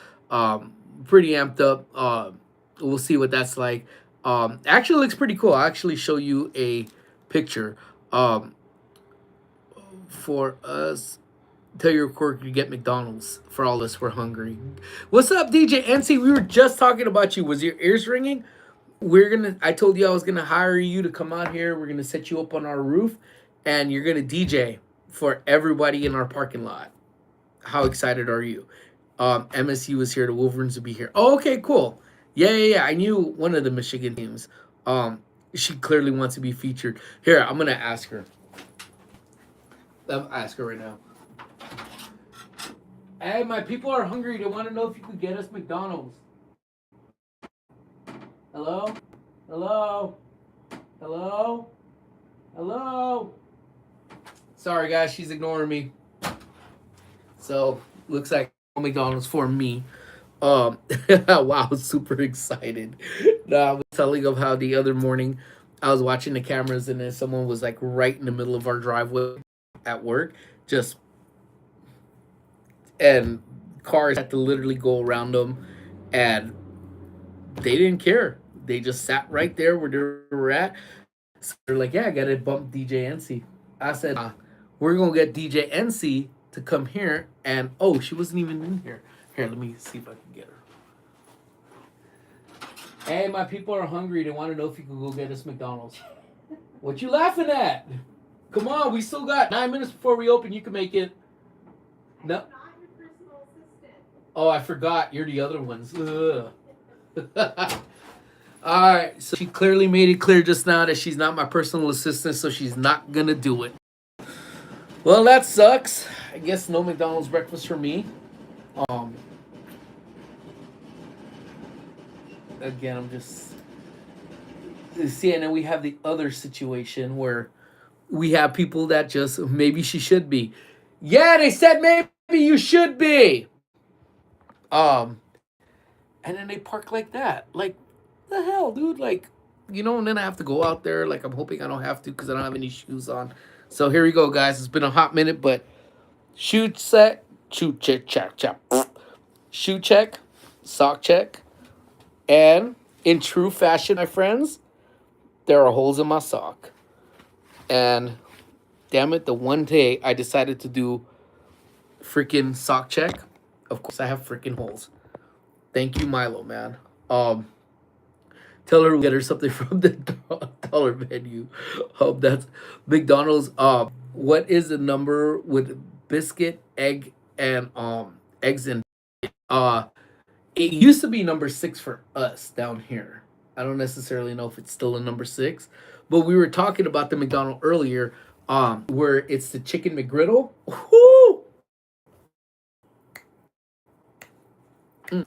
pretty amped up. We'll see what that's like. Actually looks pretty cool. I'll actually show you a picture. For us, tell your worker to get McDonald's. For all us, we're hungry. What's up, DJ NC? We were just talking about you. Was your ears ringing? I told you I was gonna hire you to come out here. We're gonna set you up on our roof, and you're gonna DJ for everybody in our parking lot. How excited are you? MSU was here. The Wolverines will be here. Oh, okay, cool. Yeah. I knew one of the Michigan teams. She clearly wants to be featured. Here, I'm gonna ask her. I'll ask her right now. Hey, my people are hungry. They want to know if you could get us McDonald's. Hello? Hello? Hello? Hello? Sorry, guys. She's ignoring me. So, looks like McDonald's for me. Wow, super excited. No, I was telling of how the other morning I was watching the cameras and then someone was like right in the middle of our driveway at work. And cars had to literally go around them and they didn't care. They just sat right there where they were at. So they're like, yeah, I gotta bump DJ NC. I said, we're gonna get DJ NC to come here, and oh, she wasn't even in here. Here, let me see if I can get her. Hey, my people are hungry. They want to know if you could go get us McDonald's. What you laughing at? Come on, we still got 9 minutes before we open. You can make it. No. I'm not your personal assistant. Oh, I forgot. You're the other ones. All right, so she clearly made it clear just now that she's not my personal assistant, so she's not gonna do it. Well, that sucks. I guess no McDonald's breakfast for me. Again, I'm just see, and then we have the other situation where we have people that just maybe she should be. Yeah, they said maybe you should be. and then they park like that. Like, the hell, dude? Like, and then I have to go out there. Like, I'm hoping I don't have to because I don't have any shoes on. So here we go, guys. It's been a hot minute, but shoe set, shoe check, check, check, shoe check, sock check, and in true fashion, my friends, there are holes in my sock. And damn it, the one day I decided to do freaking sock check, of course I have freaking holes. Thank you, Milo, man. Tell her we'll get her something from the dollar menu. That's McDonald's. What is the number with biscuit, egg, and eggs and uh it used to be number 6 for us down here. I don't necessarily know if it's still a number 6, but we were talking about the McDonald earlier, where it's the chicken McGriddle. Woo! I'm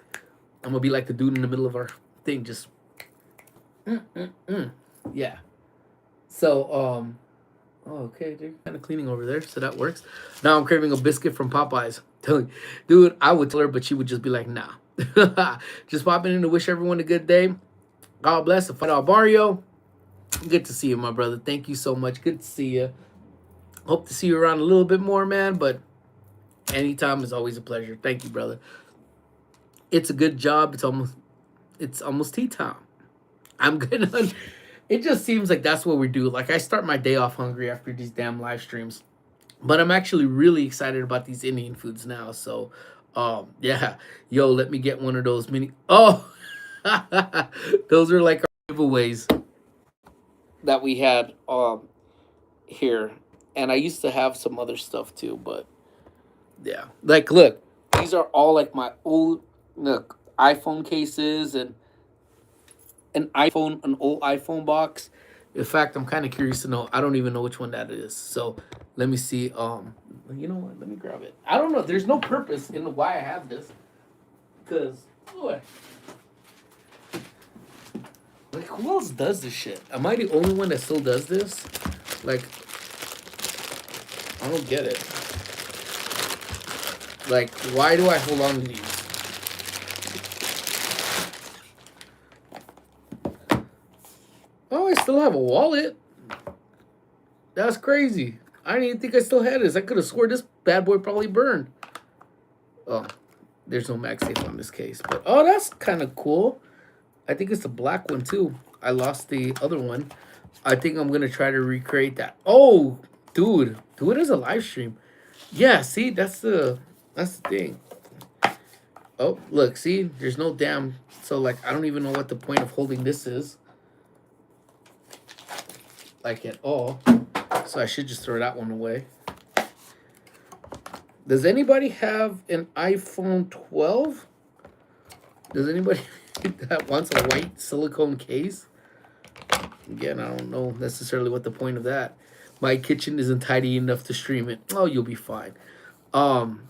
gonna be like the dude in the middle of our thing, just yeah. So oh, okay, they're kind of cleaning over there, so that works. Now I'm craving a biscuit from Popeyes. Dude, I would tell her, but she would just be like, nah. Just popping in to wish everyone a good day. God bless. If I Barrio, good to see you, my brother. Thank you so much. Good to see you. Hope to see you around a little bit more, man. But anytime is always a pleasure. Thank you, brother. It's a good job. It's almost tea time. I'm gonna. It just seems like that's what we do. Like, I start my day off hungry after these damn live streams, but I'm actually really excited about these Indian foods now. So, yeah, yo, let me get one of those mini. Oh, those are like our giveaways that we had here, and I used to have some other stuff too, but yeah, like, look, these are all like my old, look, iPhone cases and an old iPhone box. In fact, I'm kind of curious to know. I don't even know which one that is. So let me see. You know what? Let me grab it. I don't know. There's no purpose in why I have this, because boy, like, who else does this shit? Am I the only one that still does this? Like, I don't get it. Like, why do I hold on to these? Oh, I still have a wallet. That's crazy. I didn't even think I still had this. I could have swore this bad boy probably burned. Oh, there's no MagSafe on this case. But, oh, that's kind of cool. I think it's the black one, too. I lost the other one. I think I'm going to try to recreate that. Oh, dude. Do it as a live stream. Yeah, see? That's the thing. Oh, look. See? There's no damn... So, like, I don't even know what the point of holding this is. Like, at all. So I should just throw that one away. Does anybody have an iPhone 12? Does anybody that wants a white silicone case? Again, I don't know necessarily what the point of that. My kitchen isn't tidy enough to stream it. Oh, you'll be fine. And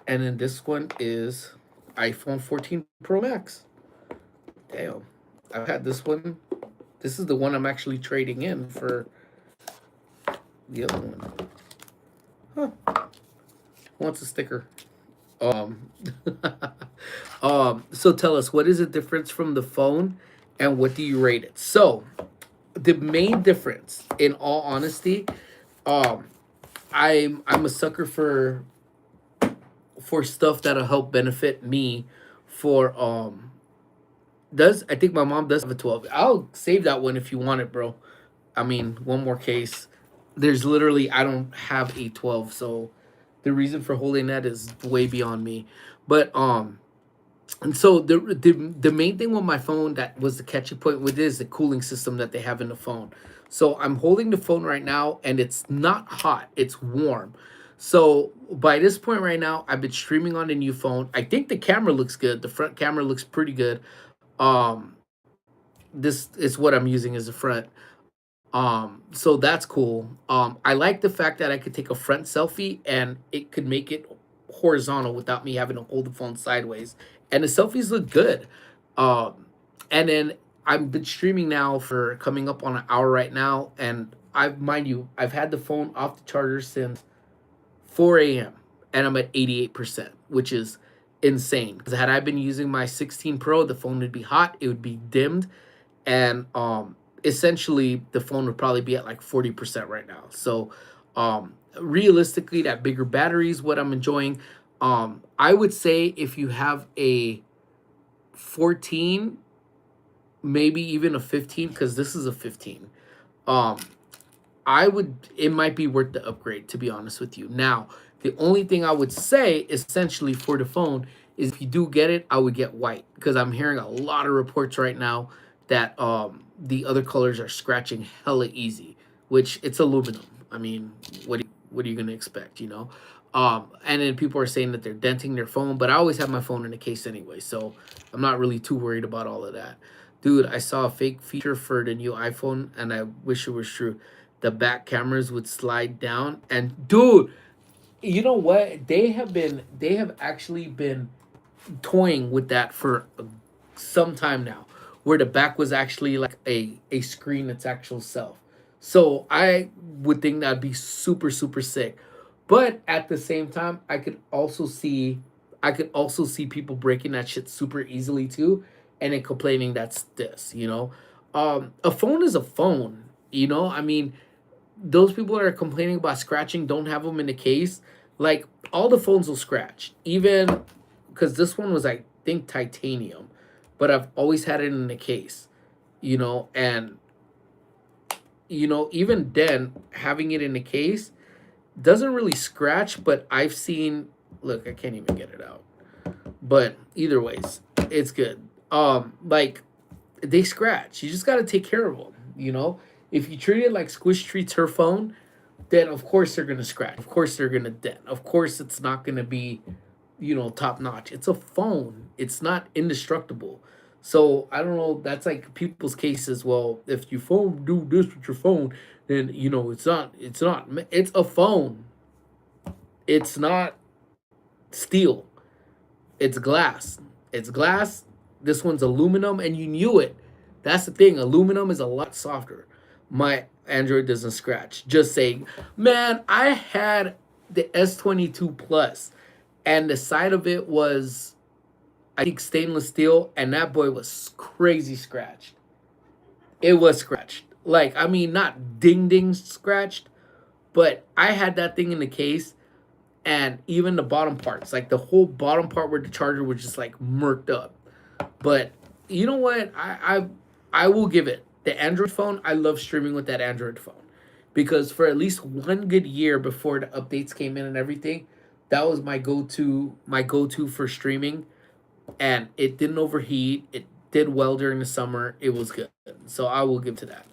then this one is iPhone 14 Pro Max. Damn. I've had this one. This is the one I'm actually trading in for the other one. Huh. Wants a sticker. Um, so tell us, what is the difference from the phone and what do you rate it? So the main difference, in all honesty, um, I'm a sucker for stuff that'll help benefit me. For does I think my mom does have a 12. I'll save that one if you want it, bro. I mean, one more case. There's literally, I don't have a 12, so the reason for holding that is way beyond me. But and so the main thing with my phone that was the catchy point with it is the cooling system that they have in the phone. So I'm holding the phone right now and it's not hot, it's warm. So by this point right now, I've been streaming on the new phone. I think the camera looks good. The front camera looks pretty good. Um this is what I'm using as a front. So that's cool. I like the fact that I could take a front selfie and it could make it horizontal without me having to hold the phone sideways. And the selfies look good. Um, and then I've been streaming now for coming up on an hour right now, and mind you, I've had the phone off the charger since 4 a.m. and I'm at 88%, which is insane. Because had I been using my 16 Pro, the phone would be hot, it would be dimmed, and essentially the phone would probably be at like 40% right now. So realistically, that bigger battery is what I'm enjoying. I would say if you have a 14, maybe even a 15, because this is a 15. Um, I would, it might be worth the upgrade, to be honest with you. Now, the only thing I would say essentially for the phone is if you do get it, I would get white, because I'm hearing a lot of reports right now that the other colors are scratching hella easy, which it's aluminum. I mean, what are you gonna expect, you know? And then people are saying that they're denting their phone, but I always have my phone in a case anyway, so I'm not really too worried about all of that. Dude, I saw a fake feature for the new iPhone, and I wish it was true. The back cameras would slide down, and dude, you know what? They have actually been toying with that for some time now, where the back was actually like a screen its actual self. So I would think that'd be super super sick. But at the same time, I could also see people breaking that shit super easily too, and then complaining that's this, you know. A phone is a phone, you know. I mean, those people that are complaining about scratching don't have them in the case. Like, all the phones will scratch, even because this one was, I think, titanium, but I've always had it in the case, you know. And even then, having it in the case doesn't really scratch. But I've seen, look, I can't even get it out. But either ways, it's good. Like, they scratch. You just got to take care of them. You know, if you treat it like Squish treats her phone, then of course they're gonna scratch. Of course they're gonna dent. Of course it's not gonna be, top notch. It's a phone. It's not indestructible. So I don't know. That's like people's cases. Well, if your phone do this with your phone, then it's not. It's not. It's a phone. It's not steel. It's glass. It's glass. This one's aluminum, and you knew it. That's the thing. Aluminum is a lot softer. My Android doesn't scratch. Just saying, man. I had the S22 Plus, and the side of it was, I think, stainless steel, and that boy was crazy scratched. It was scratched. Like, I mean, not ding ding scratched, but I had that thing in the case, and even the bottom parts, like the whole bottom part where the charger was just like murked up. But you know what? I will give it. The Android phone, I love streaming with that Android phone. Because for at least one good year before the updates came in and everything, that was my go to for streaming, and it didn't overheat. It did well during the summer. It was good. So I will give to that.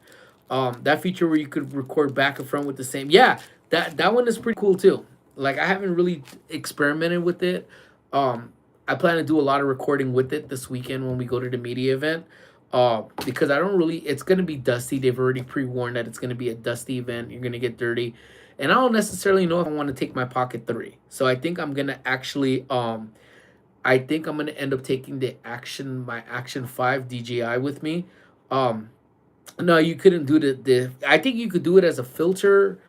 That feature where you could record back and front with the same. Yeah, that one is pretty cool too. Like, I haven't really experimented with it. I plan to do a lot of recording with it this weekend when we go to the media event. Because I don't really. It's gonna be dusty. They've already pre-warned that it's gonna be a dusty event. You're gonna get dirty, and I don't necessarily know if I want to take my Pocket 3. So I think I'm gonna actually I think I'm gonna end up taking my Action 5 DJI with me. Um, no, you couldn't do the. I think you could do it as a filter.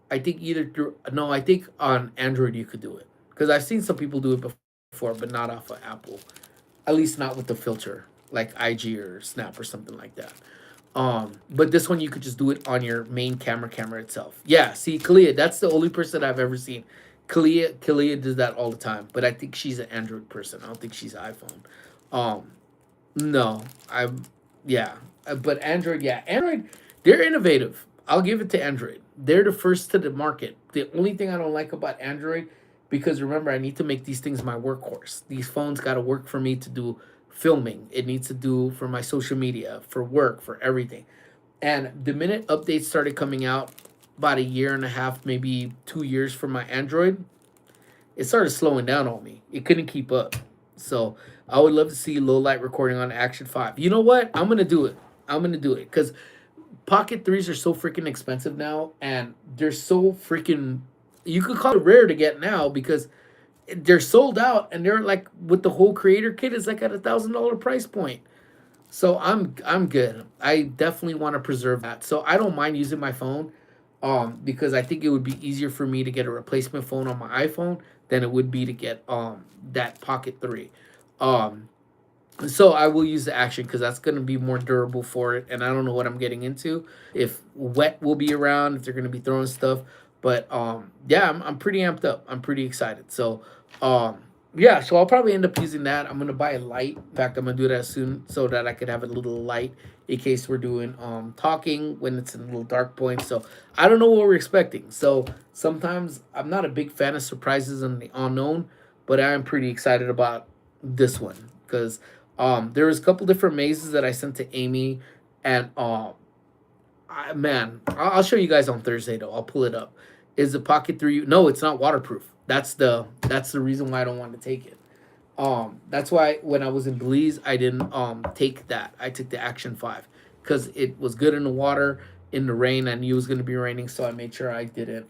I think either through, no, I think on Android you could do it, because I've seen some people do it before, but not off of Apple. At least not with the filter like IG or Snap or something like that. But this one you could just do it on your main camera itself. Yeah, see, Kalia, that's the only person I've ever seen. Kalia does that all the time, but I think she's an Android person. I don't think she's an iPhone. Um, no, I'm yeah, but Android, yeah, Android, they're innovative. I'll give it to Android. They're the first to the market. The only thing I don't like about Android, because remember, I need to make these things my workhorse. These phones got to work for me to do filming. It needs to do for my social media, for work, for everything. And the minute updates started coming out, about a year and a half, maybe 2 years for my Android, it started slowing down on me. It couldn't keep up. So I would love to see low light recording on Action 5. You know what? I'm gonna do it. I'm gonna do it, because Pocket 3s are so freaking expensive now, and they're so freaking, you could call it rare to get now, because they're sold out, and they're like, with the whole creator kit is like at $1,000 price point. So I'm good. I definitely want to preserve that. So I don't mind using my phone, because I think it would be easier for me to get a replacement phone on my iPhone than it would be to get that Pocket 3. Um, so I will use the action because that's going to be more durable for it, and I don't know what I'm getting into. If wet will be around, if they're going to be throwing stuff, but yeah, I'm pretty amped up. I'm pretty excited. So um, yeah, so I'll probably end up using that. I'm gonna buy a light. In fact, I'm gonna do that soon so that I could have a little light in case we're doing talking when it's in a little dark point. So I don't know what we're expecting. So sometimes I'm not a big fan of surprises and the unknown, but I am pretty excited about this one because there was a couple different mazes that I sent to Amy, and man, I'll show you guys on Thursday though. I'll pull it up. Is the Pocket 3? No, it's not waterproof. That's the reason why I don't want to take it. That's why when I was in Belize, I didn't take that. I took the Action 5 because it was good in the water, in the rain. I knew it was gonna be raining, so I made sure I didn't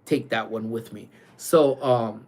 take that one with me. So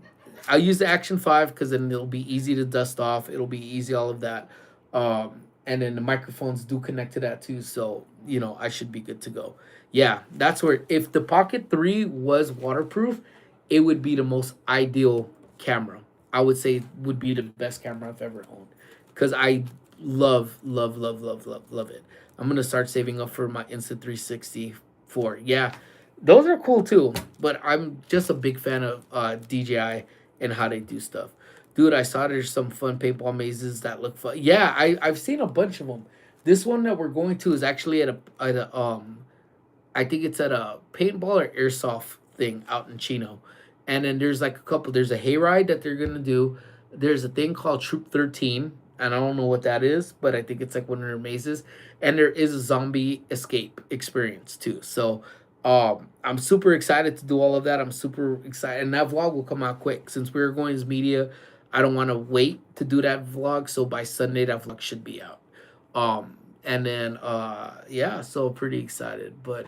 I'll use the Action 5 because then it'll be easy to dust off. It'll be easy, all of that. And then the microphones do connect to that too. So, I should be good to go. Yeah, that's where, if the Pocket 3 was waterproof, it would be the most ideal camera. I would say would be the best camera I've ever owned because I love, love, love, love, love, love it. I'm going to start saving up for my Insta 360 IV. Yeah, those are cool too, but I'm just a big fan of DJI and how they do stuff. Dude, I saw there's some fun paintball mazes that look fun. Yeah, I've seen a bunch of them. This one that we're going to is actually at a I think it's at a paintball or airsoft thing out in Chino. And then there's like a couple. There's a hayride that they're gonna do. There's a thing called Troop 13, and I don't know what that is, but I think it's like one of their mazes. And there is a zombie escape experience too. So I'm super excited to do all of that. I'm super excited, and that vlog will come out quick since we're going as media. I don't want to wait to do that vlog, so by Sunday that vlog should be out. And then yeah, so pretty excited. But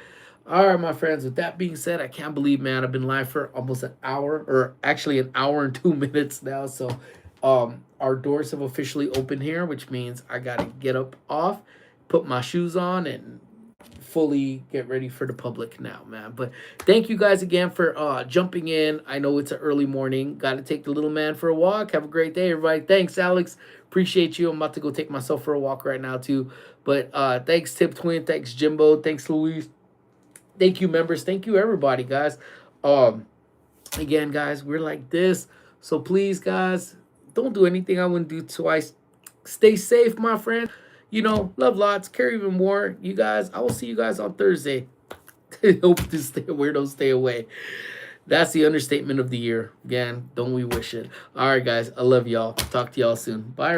all right, my friends, with that being said, I can't believe, man, I've been live for almost an hour, or actually an hour and 2 minutes now. So our doors have officially opened here, which means I gotta get up off, put my shoes on, and fully get ready for the public now, man. But thank you guys again for jumping in. I know it's an early morning. Got to take the little man for a walk. Have a great day, everybody. Thanks, Alex. Appreciate you. I'm about to go take myself for a walk right now too. But thanks, Tip Twin. Thanks, Jimbo. Thanks, Luis. Thank you, members. Thank you, everybody, guys. Again, guys, we're like this. So please, guys, don't do anything I wouldn't do twice. Stay safe, my friend. Love lots. Care even more. You guys, I will see you guys on Thursday. Hope to stay away, don't stay away. That's the understatement of the year. Again, don't we wish it. All right, guys. I love y'all. Talk to y'all soon. Bye.